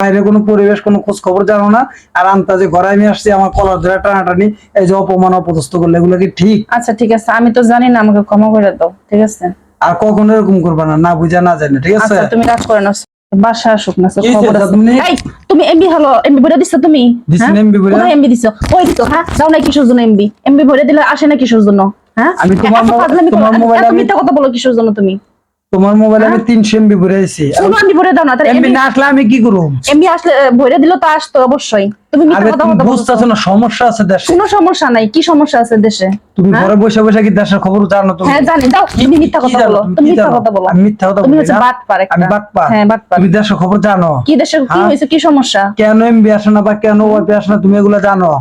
বাইরে কোনো পরিবেশ কোনো খোঁজ খবর জানো না, আর আন্তাজে ঘরে আমি আসছি আমার কলার ধরে টানাটানি, এই যে অপমান অপদস্থ করলে, এগুলো কি ঠিক? আচ্ছা ঠিক আছে, আমি তো জানি না, আমাকে ক্ষমা করে দাও, ঠিক আছে? আর কখনো এরকম করবা না, না বুঝা না জানে, ঠিক আছে? আচ্ছা তুমি রাগ করে না, বাসা আসুক না কি খবর হয়েছে আছে। তুমি? এই তুমি এমবি হলো, এমবি ভরে দিছো তুমি? দিছি না MB ভরে? কোথায় এমবি দিছো? ওই দিছো, হ্যাঁ দাও না কিসের জন্য এমবি? এমবি ভরে দিলে আসে না কিসের জন্য? হ্যাঁ আমি তোমার এত ফাজলামি করো, তোমার মোবাইলে এত আমি মিথ্যা কথা বলো কিসের জন্য তুমি? তোমার মোবাইলে আমি 300 MB ভরে আইছি। শুনো এমবি ভরে দাও না, তাহলে MB না আসলে আমি কি করব? এমবি আসলে ভরে দিলে তো আসতো অবশ্যই। তুমি মিথ্যা আরে কথা তুমি বলছো। বুঝতেছো না সমস্যা আছে দেশে। কোনো সমস্যা নাই, কি সমস্যা আছে দেশে? তুমি ঘরে বসে বসে কি দেশের খবর জানো তুমি? হ্যাঁ জানি, দাও তুমি মিথ্যা কথা বলো, তুমি মিথ্যা কথা বলো। আমি মিথ্যা কথা তুমি বলি হচ্ছে না? বাটপার একটা। আমি বাটপার? হ্যাঁ বাটপার। তুমি দেশের খবর জানো? কি দেশের কি হ্যাঁ? হয়েছে, কি সমস্যা? কেন এমবি আসে না বা কেন ওয়াইফাই আসে না, তুমি এগুলো জানো?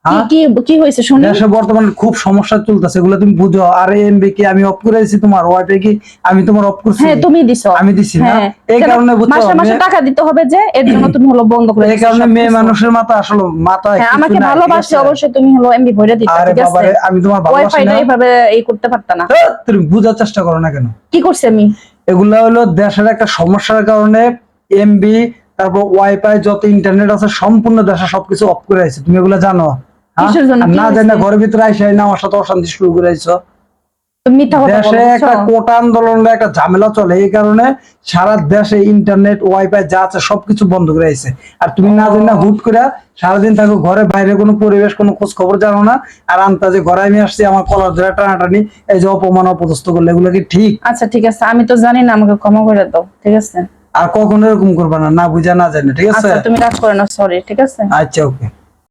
কি হ্যাঁ? কি কি হয়েছে শুনি? দেশে বর্তমানে খুব সমস্যা চলতেছে, এগুলো তুমি বুঝো। আর এমবি কি আমি অফ করে দিয়েছি, তোমার ওয়াইফাই কি আমি তোমার অফ করছি? হ্যাঁ তুমি দিছো। আমি দিছি না? হ্যাঁ, এই কেন? কারণে বুঝছো, মাসে মাসে টাকা দিতে হবে যে, এর জন্য তুমি হলো বন্ধ করে এই দিছো কারণে মেয়ে সবকিছু। মানুষের মাথা আসলে মাথায় হ্যাঁ কিছু আমাকে নাই, ঠিক ভালোবাসলে আছে? অবশ্যই তুমি হলো এমবি ভরে দিতে, আরে ঠিক আছে? বাবারে, আমি তোমার ভালোবাসি ওয়াইফাইটা না? এইভাবে এই করতে পারতা না। তুমি বুঝার চেষ্টা করো না কেন? কি করছি আমি? এগুলা হলো দেশের একটা সমস্যার কারণে এমবি, তারপর ওয়াইফাই যত ইন্টারনেট আছে সম্পূর্ণ দেশে সবকিছু অফ করে আছে। তুমি এগুলা জানো? হ্যাঁ? কিসের জন্য? আর কি না জানি না হয়েছে? ঘরের ভিতরে আইসা না আমার সাথে অশান্তি শুরু করে আইছো। তুমি মিথ্যা কথা দেশে বলো, একটা বুঝছো? কোটা আন্দোলনের একটা ঝামেলা চলে, এই কারণে সারা দেশে ইন্টারনেট ওয়াইফাই যা আছে সবকিছু বন্ধ করে আইছে। আর তুমি না জানি না হুট করে সারাদিন থাকো ঘরে, বাইরে কোনো পরিবেশ কোনো খোঁজ খবর জানো না, আর আন্তাজে ঘরে আমি আসছি আমার কলার ধরে টানাটানি, এই যে অপমান অপদস্থ করলে, এগুলো কি ঠিক? আচ্ছা ঠিক আছে, আমি তো জানি না, আমাকে ক্ষমা করে দাও, ঠিক আছে? আর কখনো এরকম করবা না, না বুঝা না জানে, ঠিক আছে? আচ্ছা তুমি রাগ করে না, সরি, ঠিক আছে? আচ্ছা ওকে।